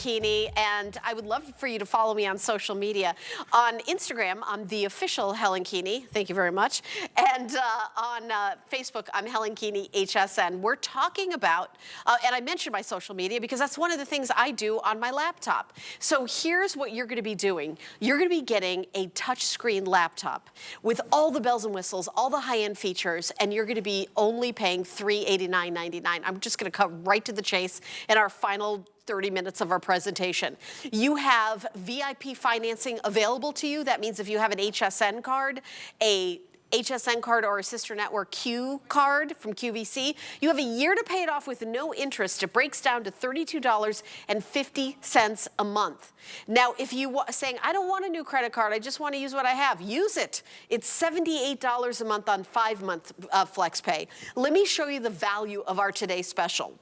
Keeney, and I would love for you to follow me on social media. On Instagram, I'm the official Helen Keeney. Thank you very much. And on Facebook, I'm Helen Keeney HSN. We're talking about, and I mentioned my social media because that's one of the things I do on my laptop. So here's what you're going to be doing. You're going to be getting a touchscreen laptop with all the bells and whistles, all the high-end features, and you're going to be only paying $389.99. I'm just going to cut right to the chase in our final 30 minutes of our presentation. You have VIP financing available to you. That means if you have an HSN card, a HSN card or a sister network Q card from QVC, you have a year to pay it off with no interest. It breaks down to $32.50 a month. Now, if you saying, I don't want a new credit card, I just want to use what I have, use it. It's $78 a month on 5-month FlexPay. Let me show you the value of our today's special.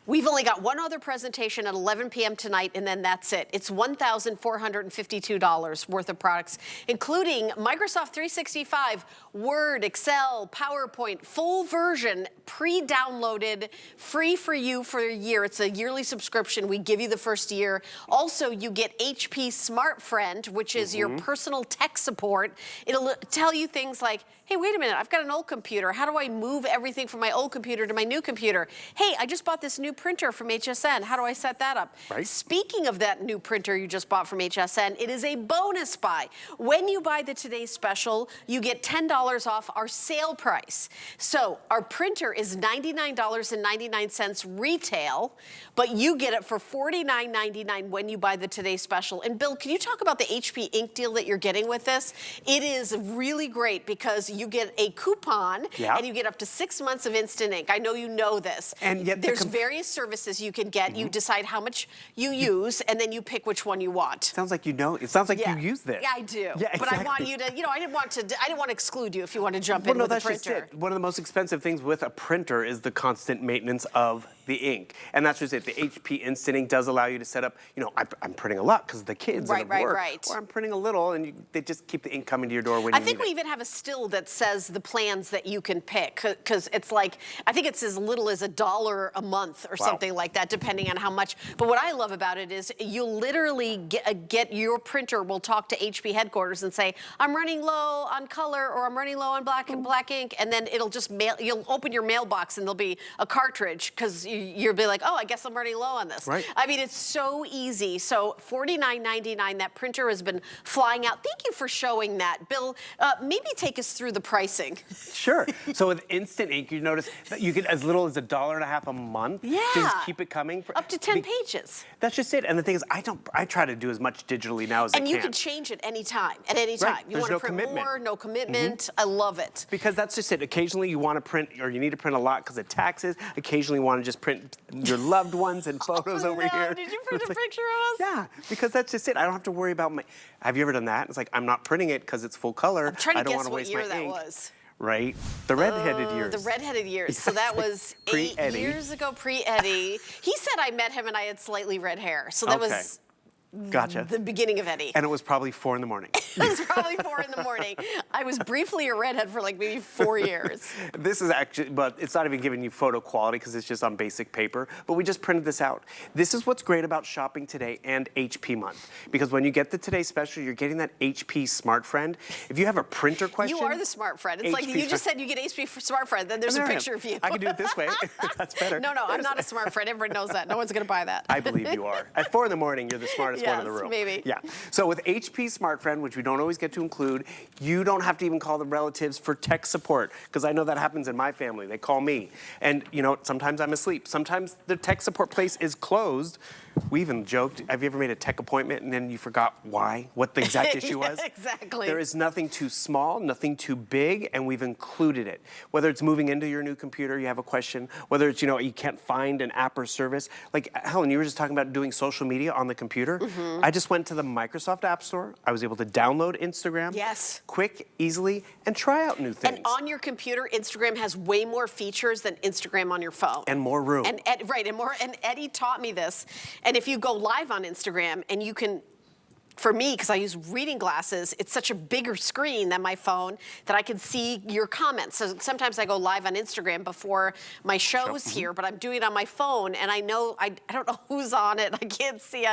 We've only got one other presentation at 11 p.m. tonight, and then that's it. It's $1,452 worth of products, including Microsoft 365, Word, Excel, PowerPoint, full version, pre-downloaded, free for you for a year. It's a yearly subscription. We give you the first year. Also, you get HP Smart Friend, which is your personal tech support. It'll tell you things like, hey, wait a minute, I've got an old computer. How do I move everything from my old computer to my new computer? Hey, I just bought this new printer from HSN. How do I set that up? Right. Speaking of that new printer you just bought from HSN, it is a bonus buy. When you buy the Today's Special, you get $10 off our sale price. So our printer is $99.99 retail, but you get it for $49.99 when you buy the Today's Special. And Bill, can you talk about the HP ink deal that you're getting with this? It is really great because you get a coupon and you get up to 6 months of instant ink. I know you know this. And yet there's various services you can get. You decide how much you use, and then you pick which one you want. Sounds like you know. It sounds like you use this. Yeah, I do. Yeah, exactly. But I want you to, you know, I didn't want to exclude you if you want to jump in no, with that's a printer. Just it. One of the most expensive things with a printer is the constant maintenance of the ink. And that's just it. The HP Instant Ink does allow you to set up, you know, I'm printing a lot because of the kids and the work. Or I'm printing a little, and they just keep the ink coming to your door when you need it. I think we even have a still that says the plans that you can pick, because it's like, I think it's as little as $1 a month or something like that, depending on how much. But what I love about it is you literally get your printer will talk to HP headquarters and say, I'm running low on color, or I'm running low on black ink, and then it'll just you'll open your mailbox and there'll be a cartridge, because you'll be like, oh, I guess I'm running low on this. Right. I mean, it's so easy. So $49.99, that printer has been flying out. Thank you for showing that. Bill, maybe take us through the pricing. Sure. So with Instant Ink, you notice that you get as little as $1.50 a month. Yeah. Just keep it coming. Up to 10 pages. That's just it. And the thing is, I try to do as much digitally now as I can. And you can change it anytime, at any time. Right. You want to print more, no commitment. I love it. Because that's just it. Occasionally you want to print, or you need to print a lot because of taxes. Occasionally you want to just print your loved ones and photos over here. Did you print a picture of us? Yeah, because that's just it. I don't have to worry about my, have you ever done that? It's like, I'm not printing it because it's full color. I'm trying to don't guess want to what waste year my that ink. was. Right? The redheaded years. The redheaded years. So that was 8 years ago, pre-Eddie. He said I met him and I had slightly red hair. So that was the beginning of Eddie. And it was probably 4 in the morning. It was probably 4 in the morning. I was briefly a redhead for like maybe 4 years. This is actually, but it's not even giving you photo quality because it's just on basic paper. But we just printed this out. This is what's great about shopping today and HP month. Because when you get the Today Special, you're getting that HP Smart Friend. If you have a printer question. You are the Smart Friend. It's like you just said you get HP Smart Friend, then there's a picture of you. I can do it this way. That's better. No, I'm not a Smart Friend. Everyone knows that. No one's going to buy that. I believe you are. At 4 in the morning, you're the smartest one in the room. Maybe. Yeah. So with HP Smart Friend, which we don't always get to include, you don't have to even call the relatives for tech support, because I know that happens in my family. They call me. And, you know, sometimes I'm asleep. Sometimes the tech support place is closed. We even joked, have you ever made a tech appointment and then you forgot why, what the exact issue was? Exactly. There is nothing too small, nothing too big, and we've included it. Whether it's moving into your new computer, you have a question, whether it's, you know, you can't find an app or service. Like, Helen, you were just talking about doing social media on the computer. I just went to the Microsoft App Store. I was able to download Instagram. Yes. Quick, easily, and try out new things. And on your computer, Instagram has way more features than Instagram on your phone. And more room. And Eddie taught me this. And if you go live on Instagram and you can for me, because I use reading glasses, it's such a bigger screen than my phone that I can see your comments. So sometimes I go live on Instagram before my show's here, but I'm doing it on my phone, and I know, I don't know who's on it. I can't see,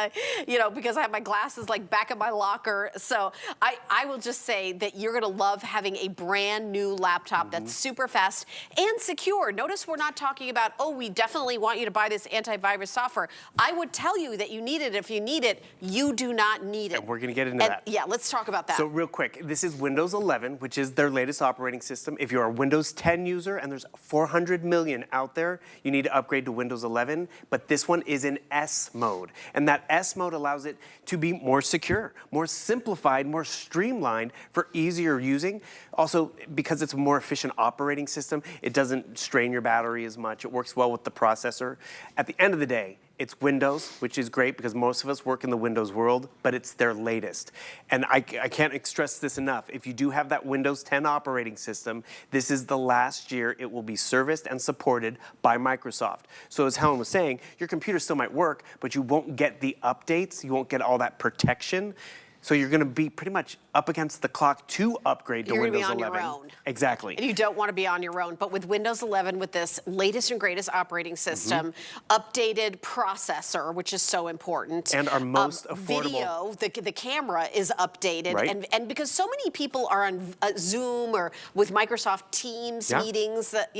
because I have my glasses like back in my locker. So I will just say that you're gonna love having a brand new laptop that's super fast and secure. Notice we're not talking about, oh, we definitely want you to buy this antivirus software. I would tell you that you need it if you need it. You do not need it. And we're gonna get into that. Yeah, let's talk about that. So real quick, this is Windows 11, which is their latest operating system. If you're a Windows 10 user, and there's 400 million out there, you need to upgrade to Windows 11, but this one is in S mode. And that S mode allows it to be more secure, more simplified, more streamlined for easier using. Also, because it's a more efficient operating system, it doesn't strain your battery as much. It works well with the processor. At the end of the day, it's Windows, which is great because most of us work in the Windows world, but it's their latest. And I can't stress this enough. If you do have that Windows 10 operating system, this is the last year it will be serviced and supported by Microsoft. So as Helen was saying, your computer still might work, but you won't get the updates, you won't get all that protection. So you're gonna be pretty much up against the clock to upgrade to Windows 11. You're gonna be on your own. Exactly. And you don't want to be on your own, but with Windows 11, with this latest and greatest operating system, updated processor, which is so important. And our most affordable. Video, the camera is updated. Right. And because so many people are on Zoom or with Microsoft Teams meetings, that,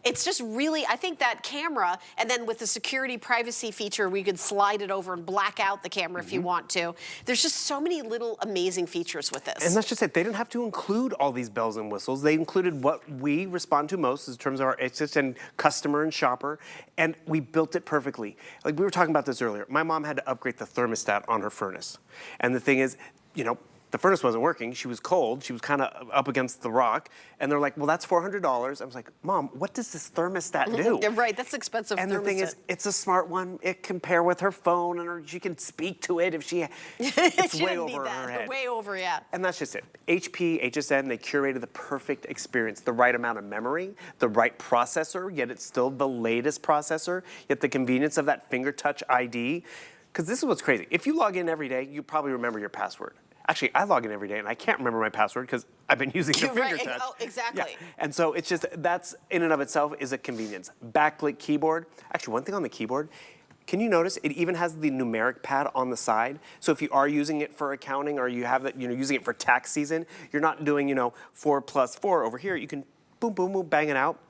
it's just really, I think that camera, and then with the security privacy feature, we could slide it over and black out the camera if you want to. There's just so many little amazing features with this. And that's just it. They didn't have to include all these bells and whistles. They included what we respond to most in terms of our HSN customer and shopper, and we built it perfectly. Like we were talking about this earlier. My mom had to upgrade the thermostat on her furnace. And the thing is, the furnace wasn't working. She was cold. She was kind of up against the rock. And they're like, well, that's $400. I was like, Mom, what does this thermostat do? Yeah, right, that's expensive. And the thing is, it's a smart one. It can pair with her phone, and she can speak to it if she. It's way over her head. Way over, yeah. And that's just it. HP, HSN, they curated the perfect experience, the right amount of memory, the right processor, yet it's still the latest processor, yet the convenience of that finger touch ID. Because this is what's crazy. If you log in every day, you probably remember your password. Actually, I log in every day, and I can't remember my password because I've been using the finger touch. Oh, exactly. Yeah. And so it's just, that's in and of itself is a convenience. Backlit keyboard. Actually, one thing on the keyboard, can you notice it even has the numeric pad on the side? So if you are using it for accounting or you have that, using it for tax season, you're not doing, 4+4 over here. You can boom, boom, boom, bang it out.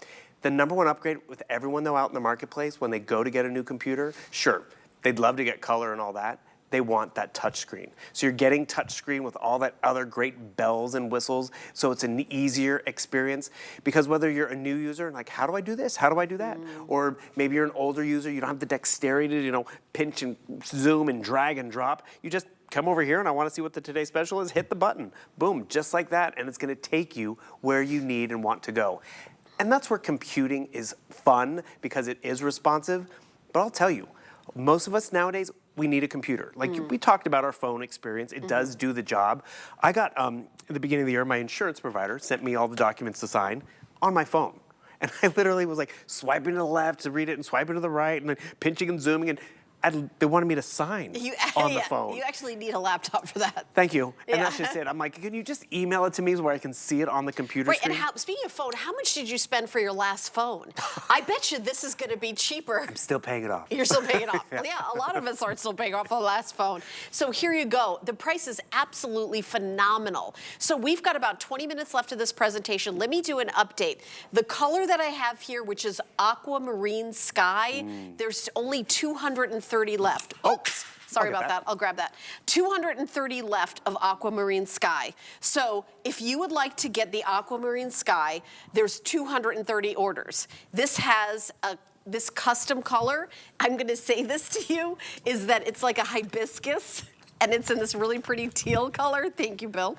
The #1 upgrade with everyone though out in the marketplace when they go to get a new computer, sure, they'd love to get color and all that. They want that touch screen. So you're getting touch screen with all that other great bells and whistles, so it's an easier experience. Because whether you're a new user and like, how do I do this? How do I do that? Or maybe you're an older user, you don't have the dexterity to, pinch and zoom and drag and drop. You just come over here and I want to see what the Today Special is, hit the button. Boom, just like that, and it's gonna take you where you need and want to go. And that's where computing is fun because it is responsive. But I'll tell you, most of us nowadays, we need a computer. Like we talked about our phone experience. It does do the job. I got, at the beginning of the year, my insurance provider sent me all the documents to sign on my phone. And I literally was like swiping to the left to read it and swiping to the right and then pinching and zooming. And they wanted me to sign on the phone. You actually need a laptop for that. Thank you. And that's just it. I'm like, can you just email it to me where I can see it on the computer screen? And speaking of phone, how much did you spend for your last phone? I bet you this is going to be cheaper. I'm still paying it off. You're still paying it off. Yeah, a lot of us are still paying off the last phone. So here you go. The price is absolutely phenomenal. So we've got about 20 minutes left of this presentation. Let me do an update. The color that I have here, which is aquamarine sky, there's only 230 left. Oops. Sorry about that. I'll grab that. 230 left of aquamarine sky. So if you would like to get the aquamarine sky, there's 230 orders. This has this custom color. I'm going to say this to you, is that it's like a hibiscus. And it's in this really pretty teal color. Thank you, Bill.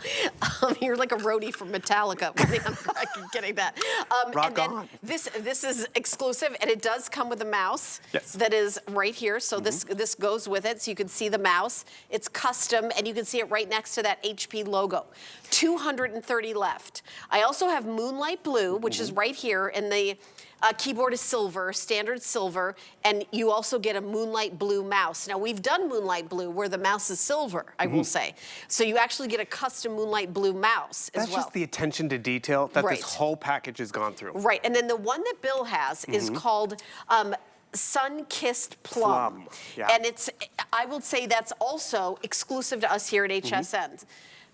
You're like a roadie from Metallica. I'm getting that. Rock on. This is exclusive, and it does come with a mouse that is right here. So this goes with it, so you can see the mouse. It's custom, and you can see it right next to that HP logo. 230 left. I also have Moonlight Blue, which is right here, and Keyboard is silver, standard silver, and you also get a moonlight blue mouse. Now, we've done moonlight blue where the mouse is silver, I will say. So you actually get a custom moonlight blue mouse as well. That's just the attention to detail that this whole package has gone through. Right, and then the one that Bill has is called Sun-Kissed Plum. Yeah. And I will say that's also exclusive to us here at HSN.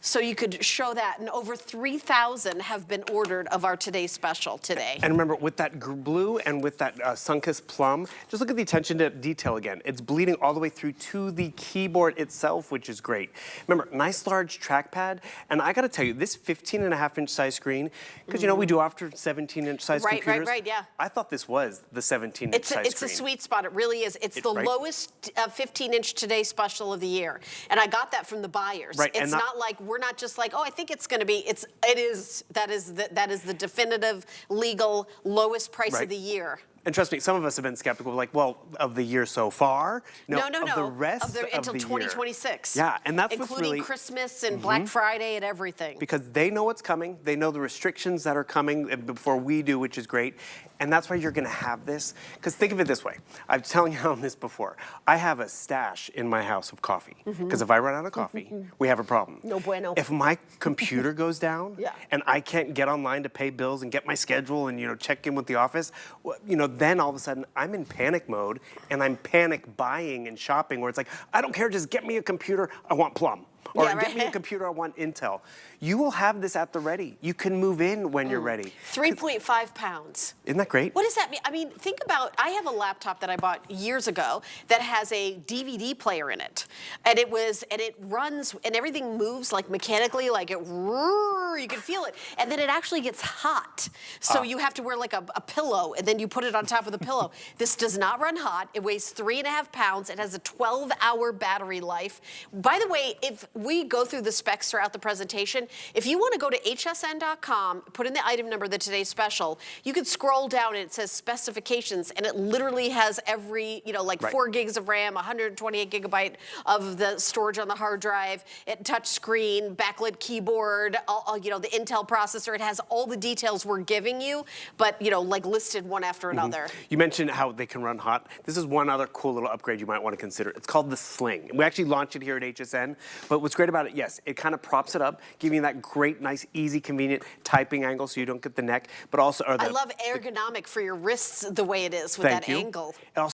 So you could show that, and over 3,000 have been ordered of our Today Special today. And remember, with that blue and with that sun-kissed plum, just look at the attention to detail again. It's bleeding all the way through to the keyboard itself, which is great. Remember, nice large trackpad, and I gotta tell you, this 15.5-inch size screen, because you know we do offer 17-inch size computers. Right, yeah. I thought this was the 17-inch size It's screen. a sweet spot, it really is. It's the lowest 15-inch Today Special of the year. And I got that from the buyers. Right, It's not like, we're not just like, oh, I think it's gonna be, that is the definitive, legal, lowest price of the year. And trust me, some of us have been skeptical, like, well, of the year so far? No. Of the rest of the until year. 2026. Yeah, and that's what's including really... Christmas and Black Friday and everything. Because they know what's coming, they know the restrictions that are coming before we do, which is great. And that's why you're gonna have this. Because think of it this way, I was telling you on this before, I have a stash in my house of coffee. Because if I run out of coffee, we have a problem. No bueno. If my computer goes down, and I can't get online to pay bills and get my schedule and check in with the office, then all of a sudden I'm in panic mode and I'm panic buying and shopping where it's like, I don't care, just get me a computer, I want Plum. Or get me a computer, I want Intel. You will have this at the ready. You can move in when you're ready. 3.5 pounds. Isn't that great? What does that mean? I mean, think about, I have a laptop that I bought years ago that has a DVD player in it. And it runs, and everything moves like mechanically, like you can feel it. And then it actually gets hot. So you have to wear like a pillow, and then you put it on top of the pillow. This does not run hot. It weighs 3.5 pounds. It has a 12-hour battery life. By the way, if we go through the specs throughout the presentation, if you want to go to hsn.com, put in the item number, the Today Special, you can scroll down and it says specifications, and it literally has every, 4 gigs of RAM, 128 gigabyte of the storage on the hard drive, touch screen, backlit keyboard, the Intel processor. It has all the details we're giving you, but, listed one after another. You mentioned how they can run hot. This is one other cool little upgrade you might want to consider. It's called the Sling. We actually launched it here at HSN, but what's great about it, yes, it kind of props it up, giving you that great, nice, easy, convenient typing angle so you don't get the neck, but also... I love ergonomic for your wrists the way it is with that angle. It also